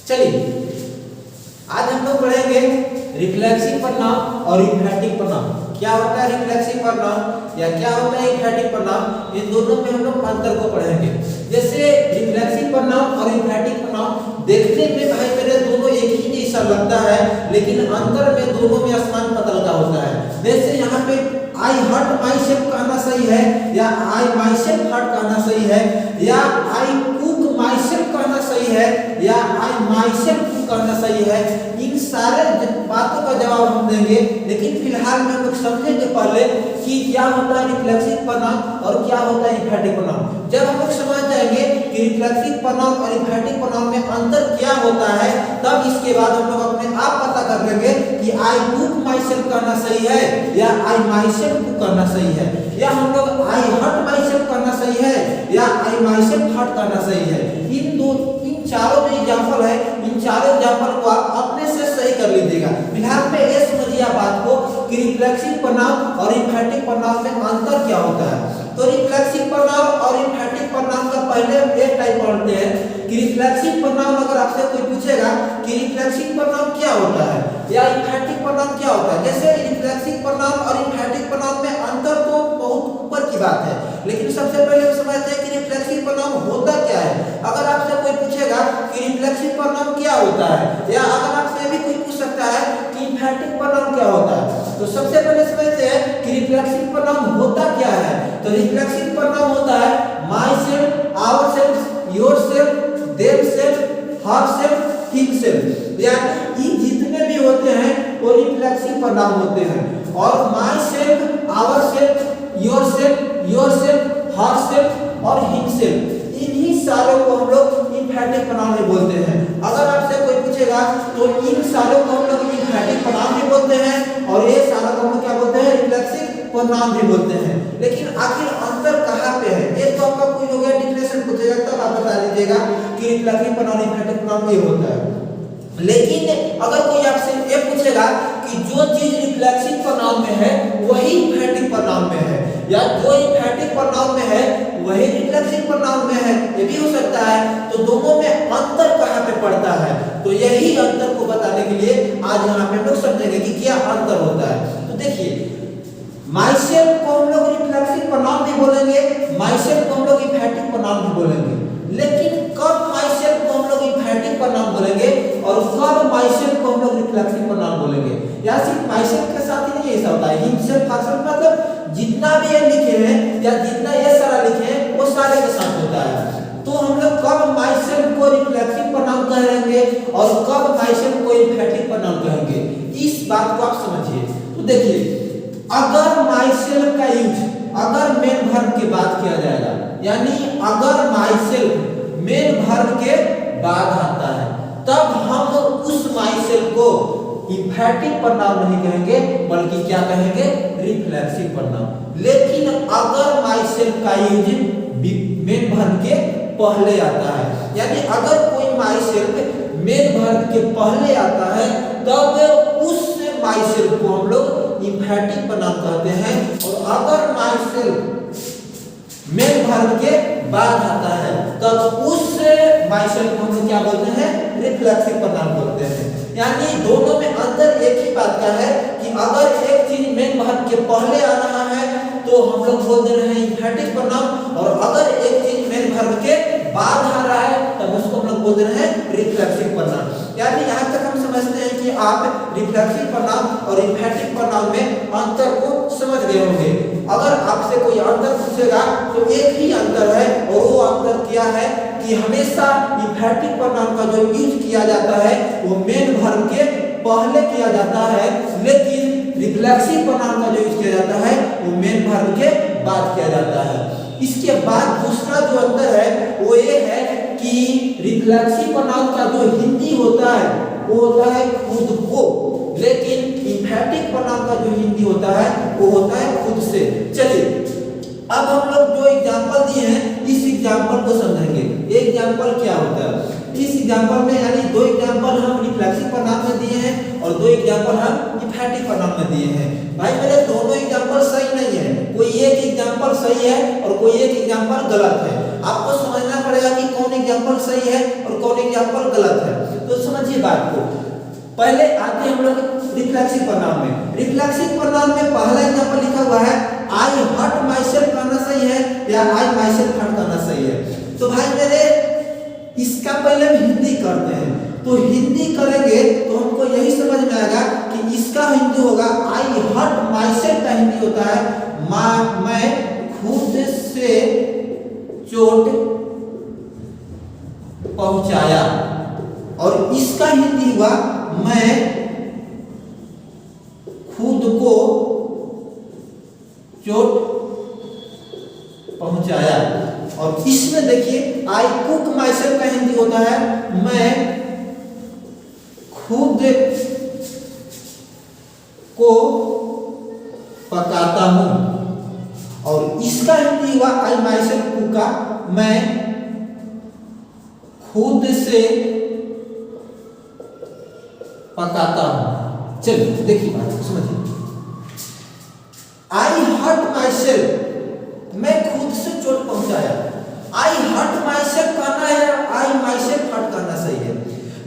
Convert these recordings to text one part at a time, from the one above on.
चलिए आज हम लोग पढ़ेंगे रिफ्लेक्सिव पढ़नाम और इम्फैटिक पढ़नाम। क्या होता है रिफ्लेक्सिव पढ़नाम या क्या होता है इम्फैटिक पढ़नाम, इन दोनों में हम लोग अंतर को पढ़ेंगे। जैसे रिफ्लेक्सिव पढ़नाम और इम्फैटिक पढ़नाम देखने में भाई मेरे दोनों एक ही जैसा लगता है, लेकिन अंतर में दोनों में आसमान पतल का होता है। जैसे यहाँ पे आई हर्ट माई सेल्फ कहना सही है या आई माई सेल्फ हर्ट कहना सही है, या आई कुक माई सेल्फ कहना सही है या आई माई सेल्फ कुक कहना सही है। इन सारे बातों का जवाब हम देंगे, लेकिन फिलहाल में हम लोग समझेंगे पहले कि क्या होता है रिफ्लेक्सिव पढ़नाम और क्या होता है इम्फैटिक पढ़नाम। जब हम लोग समझ जाएंगे कि रिफ्लेक्सिव पढ़नाम और इम्फैटिक पढ़नाम में अंतर क्या होता है, तब इसके बाद हम लोग अपने आप पता कर लेंगे कि आई कुक माई सेल्फ कहना सही है या आई माई सेल्फ कुक कहना सही है, या हम लोग आई हर्ट माई सेल्फ कहना सही है या आई माई सेल्फ हर्ट कहना सही है। इन चारों जो एग्जांपल है, इन चारों एग्जांपल को आप अपने से सही कर लीजिएगा। फिलहाल में ये समझिए बात को कि रिफ्लेक्सिव पढ़नाम और इम्फैटिक पढ़नाम में अंतर क्या होता है। तो रिफ्लेक्सिव पढ़नाम और इम्फैटिक पढ़नाम का पहले एक टाइप पढ़ते हैं कि रिफ्लेक्सिव पढ़नाम अगर आपसे कोई पूछेगा कि रिफ्लेक्सिव पढ़नाम क्या होता है या इम्फैटिक पढ़नाम क्या होता है, जैसे रिफ्लेक्सिव पढ़नाम और इम्फैटिक पढ़नाम में अंतर तो बहुत ऊपर की बात है, लेकिन सबसे पहले हम समझते हैं कि रिफ्लेक्सिव पढ़नाम होता क्या है। अगर आपसे कोई पूछेगा कि रिफ्लेक्सिव पढ़नाम क्या होता है, या अगर आपसे भी कोई पूछ सकता है कि इम्फैटिक पढ़नाम क्या होता है, तो सबसे पहले समझते हैं कि रिफ्लेक्सिव पढ़नाम होता क्या है। तो रिफ्लेक्सिव पढ़नाम होता है my self, our self, your self, them self, her self, him self, यानी ये जितने भी होते हैं वो रिफ्लेक्सिव पढ़नाम होते हैं। और my self, our self, your self, her self और हिम सेल्फ, इन्हीं सारों को हम लोग इम्फैटिक पढ़नाम भी बोलते हैं। अगर आपसे कोई पूछेगा तो इन सारों को हम लोग इम्फैटिक पढ़नाम भी बोलते हैं और ये सारों को हम लोग क्या बोलते हैं, रिफ्लेक्सिव पढ़नाम भी बोलते हैं। लेकिन आखिर अंतर कहाँ पे है, ये तो आपका कोई हो गया डिफिनेशन पूछेगा तब आप बता दीजिएगा कि रिफ्लेक्सिव पढ़नाम इम्फैटिक पढ़नाम ये होता है। लेकिन अगर कोई आपसे ये पूछेगा कि जो चीज रिफ्लेक्सिव पढ़नाम में है वही इम्फैटिक पढ़नाम में है, या जो इम्फैटिक पढ़नाम में है वही रिफ्लेक्सिव पढ़नाम में है, ये भी हो सकता है, तो दोनों में अंतर कहाँ पे पड़ता है, तो यही अंतर को बताने के लिए आज यहाँ पे हम लोग समझेंगे कि क्या अंतर होता है। तो देखिए माई सेल्फ को हम लोग रिफ्लेक्सिव पढ़नाम भी बोलेंगे, माई सेल्फ को हम लोग इम्फैटिक पढ़नाम भी बोलेंगे, लेकिन कब माई सेल्फ को हम लोग इम्फैटिक पढ़नाम बोलेंगे और कब माई सेल्फ को हम लोग रिफ्लेक्सिव पढ़नाम बोलेंगे। या सिर्फ माई सेल्फ के साथ ही नहीं ऐसा होता है, हिम सेल्फ, हर सेल्फ, मतलब जितना भी ये लिखे हैं या जितना ये सारा लिखे हैं वो सारे के साथ होता है। तो हम लोग कब माई सेल्फ को रिफ्लेक्सिव पढ़नाम कहेंगे और कब माई सेल्फ को इम्फैटिक पढ़नाम कहेंगे, इस बात को आप समझिए। तो देखिए अगर माई सेल्फ का यूज अगर मेन वर्ब के बाद किया जाएगा, यानी अगर माई सेल्फ मेन वर्ब के बाद आता है, तब हम उस माई सेल्फ को इम्फैटिक पढ़नाम नहीं कहेंगे बल्कि क्या कहेंगे, रिफ्लेक्सिव पढ़नाम। लेकिन अगर माई सेल्फ का यूज मेन वर्ब के पहले आता है, यानी अगर कोई माई सेल्फ मेन वर्ब के पहले आता है तब उस माई सेल्फ को हम लोग इम्फैटिक पढ़नाम कहते हैं। और अगर माई सेल्फ मेन वर्ब के बाद आता है तब उस माई सेल्फ को हम लोग क्या बोलते हैं, रिफ्लेक्सिव पढ़नाम बोलते हैं। यानी दोनों में अंतर एक ही बात का है कि अगर एक चीज मेन वर्ब के पहले आ रहा है तो हम लोग बोल दे रहे हैं इम्फैटिक पढ़नाम, और अगर एक चीज मेन वर्ब के बाद आ रहा है तब उसको हम लोग बोल रहे हैं रिफ्लेक्सिव पढ़नाम। यानी यहाँ तक हम समझते हैं कि आप रिफ्लेक्सिव पढ़नाम और इम्फैटिक पढ़नाम में अंतर को समझ गए होंगे। अगर आपसे कोई अंतर पूछेगा तो एक ही अंतर है, और वो अंतर क्या है कि हमेशा इम्फैटिक पढ़नाम का जो यूज किया जाता है वो मेन वर्ब के पहले किया जाता है, लेकिन रिफ्लेक्सिव पढ़नाम का जो यूज किया जाता है वो मेन वर्ब के बाद किया जाता है। इसके बाद दूसरा जो अंतर है वो ये है कि रिफ्लेक्सिव पढ़नाम का जो हिंदी होता है वो होता है खुद को, लेकिन इम्फैटिक पढ़नाम का जो हिंदी होता है वो होता है खुद से। चलिए अब हम लोग जो एग्जांपल दिए हैं इस एग्जांपल को समझेंगे। एक एग्जांपल क्या होता है, इस एग्जांपल में यानी दो एग्जांपल हम रिफ्लेक्सिव पढ़नाम में दिए हैं और दो एग्जांपल हम इम्फैटिक पढ़नाम में दिए हैं। भाई मेरे दोनों एग्जांपल सही नहीं है, कोई एक एग्जांपल सही है और कोई एक एग्जांपल गलत है। आपको समझना पड़ेगा कि कौन एग्जाम्पल सही है और कौन एग्जाम्पल गलत है। तो समझिए बात को। पहले आते हम लोग रिफ्लेक्सिव परिणाम में। रिफ्लेक्सिव परिणाम में पहला एग्जाम्पल लिखा हुआ है आई हर्ट माई सेल्फ कहना सही है या आई माई सेल्फ हर्ट कहना सही है। तो भाई मेरे इसका पहले हम हिंदी करते हैं। तो हिंदी करेंगे तो हमको यही समझ में आएगा कि इसका हिंदी होगा आई हर्ट माई सेल्फ का हिंदी होता है मैं खुद से चोट पहुंचाया, और इसका हिंदी हुआ मैं खुद को चोट पहुंचाया। और इसमें देखिए आई कुक माई सेल्फ का हिंदी होता है मैं खुद को पकाता हूं, और इसका हिंदी हुआ आई माई सेल्फ कुका मैं खुद से पकाता हूं। चलिए देखिए बात समझिए। आई हर्ट माई सेल्फ मैं खुद से चोट पहुंचाया। आई हर्ट माई सेल्फ कहना है, आई माई सेल्फ हर्ट करना सही है।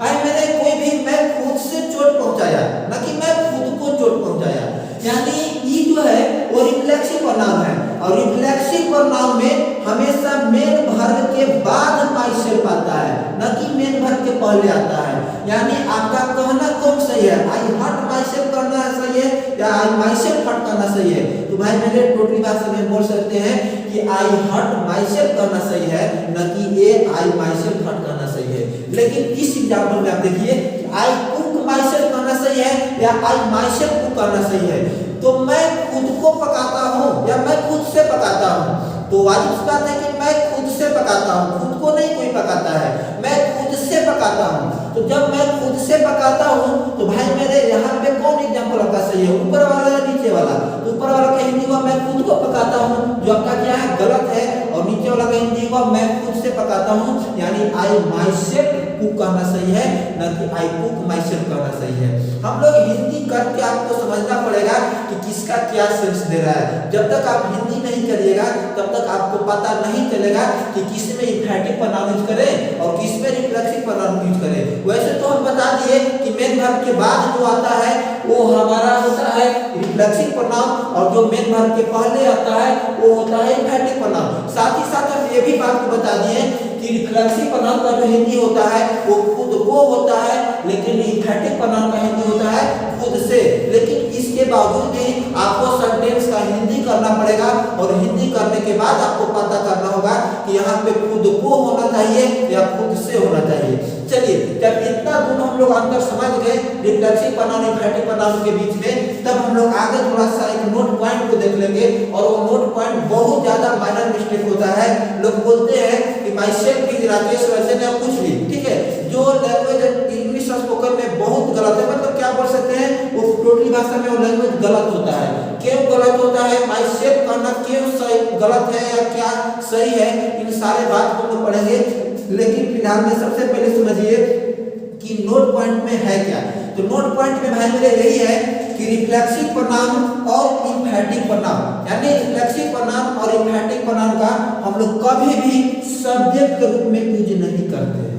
आई मैंने कोई भी मैं खुद से चोट पहुंचाया, ना कि मैं खुद को चोट पहुंचाया। यानी ये जो है वो रिफ्लेक्सिव परिणाम है, और रिफ्लेक्सिव परिणाम में हमेशा मेन वर्ब के बाद माई सेल्फ आता है, न कि मेन वर्ब के पहले आता है। यानी आपका कहना कौन सही है, आई हर्ट माई सेल्फ करना सही है या आई माई सेल्फ हर्ट करना सही है। तो भाई मेरे टोटली भाषा में बोल सकते हैं कि आई हर्ट माई सेल्फ करना सही है, न कि ये आई माई सेल्फ हर्ट करना सही है। लेकिन इस एग्जाम्पल में आप देखिए आई कुक माई सेल्फ करना सही है या आई माई सेल्फ कुक करना सही है। तो मैं खुद को पकाता हूं या मैं खुद से पकाता हूं, तो वाजिब सी बात है कि मैं खुद से पकाता हूं, खुद को नहीं कोई पकाता है, मैं खुद से पकाता हूं। तो जब मैं खुद से पकाता हूं तो भाई मेरे यहाँ पे कौन एग्जाम्पल आपका सही है, ऊपर वाला या नीचे वाला? तो ऊपर वाला का हिंदी हुआ मैं खुद को पकाता हूं, जो आपका क्या है गलत है, और नीचे वाला का हिंदी हुआ मैं खुद से पकाता हूं, यानी आई माई सेल्फ कुक कहना सही है, न कि आई कुक माई सेल्फ कहना सही है। हम लोग हिंदी करके आपको समझना पड़ेगा कि किसका क्या सेंस दे रहा है। जब तक आप हिंदी नहीं करिएगा तब तक आपको पता नहीं चलेगा कि किस में इम्फैटिक परिणाम यूज करें और किस में रिफ्लेक्सिव परिणाम यूज करें। वैसे तो हम बता दिए कि मेन वर्ब के बाद जो आता है वो हमारा होता है रिफ्लेक्सिव परिणाम, और जो मेन वर्ब के पहले आता है वो होता है इम्फैटिक परिणाम। साथ ही साथ हम ये भी बात को बता दिए कि रिफ्लेक्सिव परिणाम का जो हिंदी होता है वो खुद को होता है, लेकिन इम्फैटिक परिणाम का हिंदी होता है खुद से। लेकिन इसके बावजूद भी आपको सेंटेंस का हिंदी करना पड़ेगा, और हिंदी करने के बाद आपको पता करना होगा कि यहाँ पे खुद को होना चाहिए या खुद से होना चाहिए। चलिए जब इतना गुण हम लोग अंतर समझ गए रिफ्लेक्सिव परिणाम इम्फैटिक परिणाम के बीच में, तब हम लोग आगे थोड़ा सा एक नोट पॉइंट को देख लेंगे। और वो नोट पॉइंट बहुत ज्यादा माइनर मिस्टेक होता है। लोग बोलते हैं कि my self is Rakesh Ranjan या कुछ भी, ठीक है, जो लैंग्वेज इंग्लिश स्पोकन में बहुत गलत है। मतलब क्या बोल सकते हैं, वो टोटली भाषा में वो लैंग्वेज गलत होता है। क्यों गलत होता है, माई सेल्फ कहना क्यों सही गलत है या क्या सही है, इन सारे बात को हम लोग पढ़ेंगे। लेकिन फिलहाल में सबसे पहले समझिए कि नोट पॉइंट में है क्या। तो नोट पॉइंट में भाई मेरे यही है कि रिफ्लेक्सिव परिणाम और इम्फैटिक परिणाम, यानी रिफ्लेक्सिव परिणाम और इम्फैटिक परिणाम का हम लोग कभी भी सब्जेक्ट के रूप में यूज नहीं करते हैं।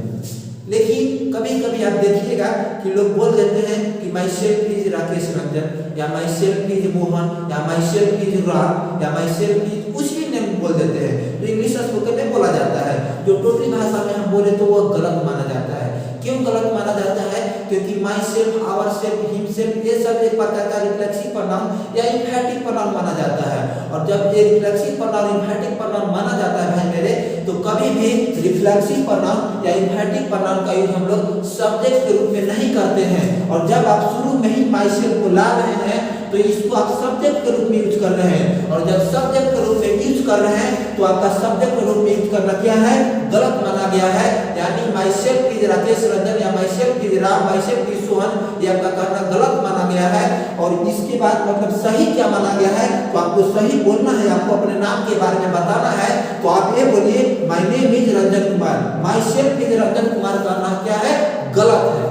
लेकिन कभी कभी आप देखिएगा कि लोग बोल देते हैं कि my self is Rakesh Ranjan, या माई सेल्फ इज मोहन, या माई सेल्फ इज राम, या माई सेल्फ इज कुछ भी नेम बोल देते हैं। तो इंग्लिश स्पोकन में बोला जाता है, जो टोटली भाषा में हम बोले तो वो गलत माना जाता है। क्यों गलत माना जाता है, क्योंकि my self, our self, him self, ये सब एक प्रकार का रिफ्लेक्सिव परिणाम या इम्फैटिक परिणाम माना जाता है। और जब ये रिफ्लेक्सिव परिणाम इम्फैटिक परिणाम माना जाता है भाई मेरे, तो कभी भी रिफ्लेक्सिव परिणाम या इम्फैटिक परिणाम का यूज हम लोग सब्जेक्ट के रूप में नहीं करते हैं। और जब आप शुरू में ही माई सेल्फ को ला रहे हैं तो इसको आप सब्जेक्ट के रूप में यूज कर रहे हैं, और जब सब्जेक्ट के रूप में यूज कर रहे हैं तो आपका सब्जेक्ट के रूप में यूज करना क्या है, गलत माना गया है। यानी myself is Rakesh Ranjan या myself is Ram, myself is Sohan, ये आपका कहना गलत माना गया है। और इसके बाद मतलब सही क्या माना गया है, तो आपको सही बोलना है, आपको अपने नाम के बारे में बताना है। तो आप ये बोलिए my name is Ranjan Kumar, my self is Ranjan Kumar, कहना क्या है, गलत है।